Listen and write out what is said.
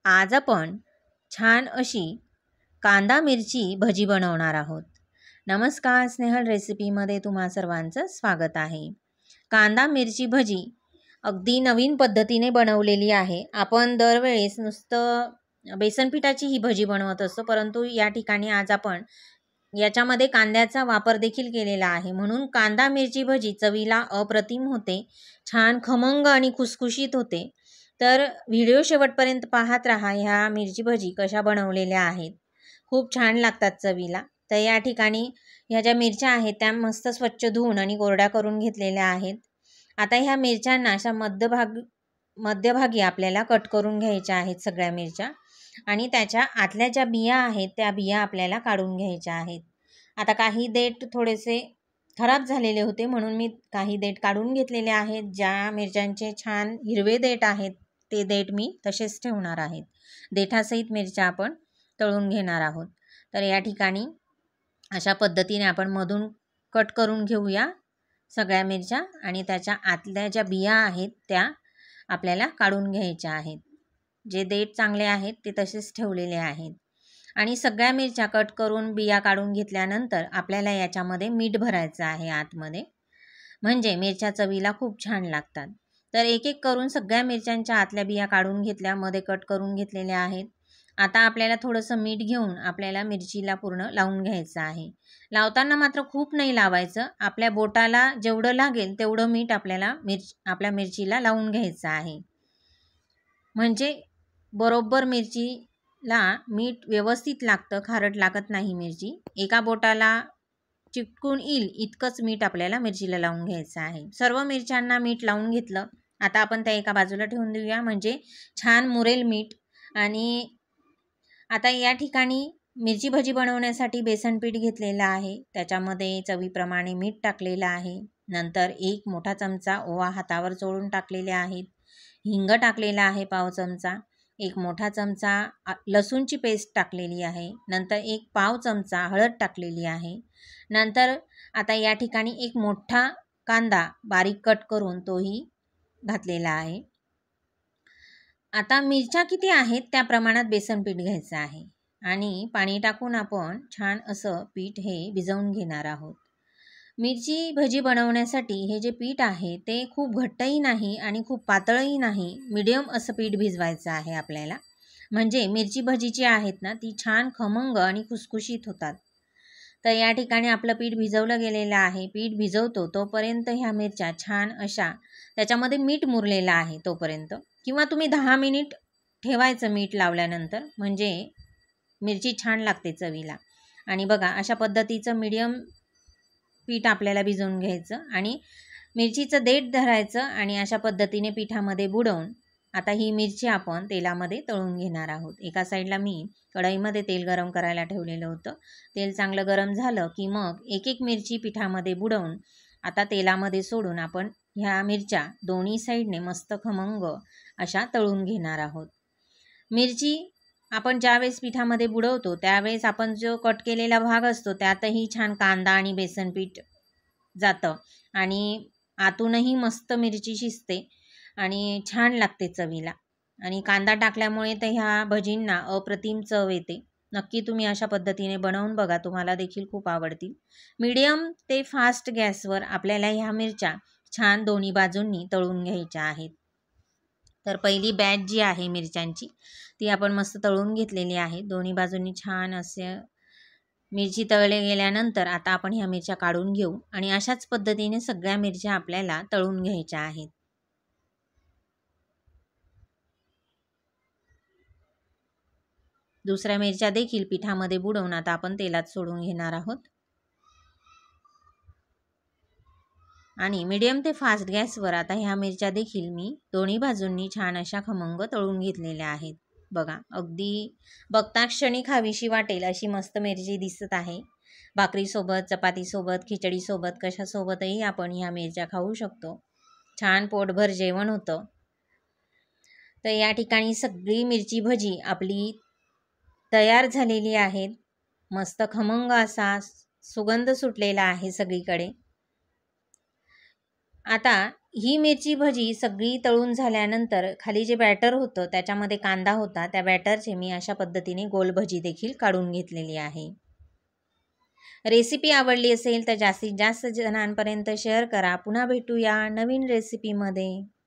आज आपण छान अशी कांदा मिरची भजी बनवणार आहोत। नमस्कार, स्नेहल रेसिपीमध्ये तुम्हा सर्वांचं स्वागत आहे। कांदा मिरची भजी अगदी नवीन पद्धतीने बनवलेली आहे। आपण दरवेळेस नुसतं बेसन पिठाची ही भजी बनवत असतो, परंतु या ठिकाणी आज आपण याच्यामध्ये कांद्याचा वापर देखील केलेला आहे, म्हणून कांदा मिरची भजी चवीला अप्रतिम होते, छान खमंग आणि खुसखुशीत होते। तर व्हिडिओ शेवटपर्यंत पाहत राहा। ह्या मिरची भजी कशा बनवलेल्या आहेत, खूप छान लागतात चवीला। तर या ठिकाणी ह्या ज्या मिरच्या आहेत त्या मस्त स्वच्छ धुवून आणि कोरड्या करून घेतलेल्या आहेत। आता ह्या मिरच्यांना अशा मध्यभागी आपल्याला कट करून घ्यायच्या आहेत सगळ्या मिरच्या, आणि त्याच्या आतल्या ज्या बिया आहेत त्या बिया आपल्याला काढून घ्यायच्या आहेत। आता काही देठ थोडेसे खराब झालेले होते, म्हणून मी काही देठ काढून घेतलेले आहेत। ज्या मिरच्यांचे छान हिरवे देठ आहेत ते देठ मी तसेच ठेवणार आहेत। देठासहित मिरच्या आपण तळून घेणार आहोत। तर या ठिकाणी अशा पद्धतीने आपण मधून कट करून घेऊया सगळ्या मिरच्या, आणि त्याच्या आतल्या ज्या बिया आहेत त्या आपल्याला काढून घ्यायच्या आहेत। जे देठ चांगले आहेत ते तसेच ठेवलेले आहेत। आणि सगळ्या मिरच्या कट करून बिया काढून घेतल्यानंतर आपल्याला याच्यामध्ये मीठ भरायचं आहे आतमध्ये, म्हणजे मिरच्या चवीला खूप छान लागतात। तर एक एक करून सगळ्या मिरच्यांच्या आतल्या बिया काढून घेतल्या, मध्ये कट करून घेतलेल्या आहेत। आता आपल्याला थोडंसं मीठ घेऊन आपल्याला मिरचीला पूर्ण लावून घ्यायचं आहे। लावताना मात्र खूप नाही लावायचं, आपल्या बोटाला जेवढं लागेल तेवढं मीठ आपल्याला आपल्या मिरचीला लावून घ्यायचं आहे, म्हणजे बरोबर मिरचीला मीठ व्यवस्थित लागतं, खारट लागत नाही मिरची। एका बोटाला चिटकून येईल इतकंच मीठ आपल्याला मिरचीला लावून घ्यायचं आहे। सर्व मिरच्यांना मीठ लावून घेतलं। आता आपण त्या एका बाजूला ठेवून देऊया, म्हणजे छान मुरेल मीठ। आणि आता या ठिकाणी मिरची भजी बनवण्यासाठी बेसन पीठ घेतलेलं आहे, त्याच्यामध्ये चवीप्रमाणे मीठ टाकलेलं आहे। नंतर एक मोठा चमचा ओवा हातावर चोळून टाकलेले आहेत। हिंग टाकलेला आहे पाव चमचा, एक मोठा चमचा लसूणची पेस्ट टाकलेली आहे। नंतर एक पाव चमचा हळद टाकलेली आहे। नंतर आता या ठिकाणी एक मोठा कांदा बारीक कट करून तोही घातलेला आहे। आता मिरच्या किती आहेत त्या प्रमाणात बेसन पीठ घ्यायचं आहे, आणि पाणी टाकून आपण छान असं पीठ हे भिजवून घेणार आहोत। मिरची भजी बनवण्यासाठी हे जे पीठ आहे ते खूप घट्टही नाही आणि खूप पातळही नाही, मीडियम असं पीठ भिजवायचं आहे आपल्याला, म्हणजे मिरची भजी जी आहेत ना ती छान खमंग आणि खुसखुशीत होतात। तर या ठिकाणी आपलं पीठ भिजवलं गेलेलं आहे। पीठ भिजवतो तोपर्यंत ह्या मिरच्या छान अशा त्याच्यामध्ये मीठ मुरलेलं आहे तोपर्यंत, किंवा तुम्ही 10 मिनिट ठेवायचं मीठ लावल्यानंतर, म्हणजे मिरची छान लागते चवीला। आणि बघा अशा पद्धतीचं मीडियम पीठ आपल्याला भिजवून घ्यायचं, आणि मिरचीचं देठ धरायचं आणि अशा पद्धतीने पिठामध्ये बुडवून आता ही मिरची आपण तेलामध्ये तळून घेणार आहोत। एका साईडला मी कढईमध्ये तेल गरम करायला ठेवलेलं होतं। तेल चांगलं गरम झालं की मग एक एक मिरची पिठामध्ये बुडवून आता तेलामध्ये सोडून आपण ह्या मिरच्या दोन्ही साईडने मस्त खमंग अशा तळून घेणार आहोत। मिरची आपण ज्यावेळेस पिठामध्ये बुडवतो त्यावेळेस आपण जो कट केलेला भाग असतो त्यातही छान कांदा आणि बेसन पीठ जातं, आणि आतूनही मस्त मिरची शिजते आणि छान लागते चवीला। आणि कांदा टाकल्यामुळे तर ह्या भजींना अप्रतिम चव येते। नक्की तुम्ही अशा पद्धतीने बनवून बघा, तुम्हाला देखील खूप आवडतील। मीडियम ते फास्ट गॅसवर आपल्याला ह्या मिरच्या छान दोन्ही बाजूंनी तळून घ्यायच्या आहेत। तर पहिली बॅच जी आहे मिरच्यांची ती आपण मस्त तळून घेतलेली आहे। दोन्ही बाजूंनी छान असे मिरची तळले गेल्यानंतर आता आपण ह्या मिरच्या काढून घेऊ, आणि अशाच पद्धतीने सगळ्या मिरच्या आपल्याला तळून घ्यायच्या आहेत। दुसऱ्या मिरच्या देखील पिठामध्ये बुडवून आता आपण तेलात सोडून घेणार आहोत, आणि मीडियम ते फास्ट गॅसवर आता ह्या मिरच्या देखील मी दोन्ही बाजूंनी छान अशा खमंग तळून घेतलेल्या आहेत। बघा अगदी बघता क्षणी खावीशी वाटेल अशी मस्त मिरची दिसत आहे। भाकरीसोबत, चपातीसोबत, खिचडीसोबत कशासोबतही आपण ह्या मिरच्या खाऊ शकतो, छान पोटभर जेवण होतं। तर या ठिकाणी सगळी मिरची भजी आपली तयार झालेली आहे। मस्त खमंग असा सुगंध सुटलेला आहे सगळीकडे। आता ही मिरची भजी सगळी तळून झाल्यानंतर खाली जे बॅटर होतं त्याच्यामध्ये कांदा होता, त्या बॅटरचे मी अशा पद्धतीने गोल भजी देखील काढून घेतलेली आहे. रेसिपी आवडली असेल तर जास्तीत जास्त जणांपर्यंत शेअर करा. पुन्हा भेटूया नवीन रेसिपीमध्ये.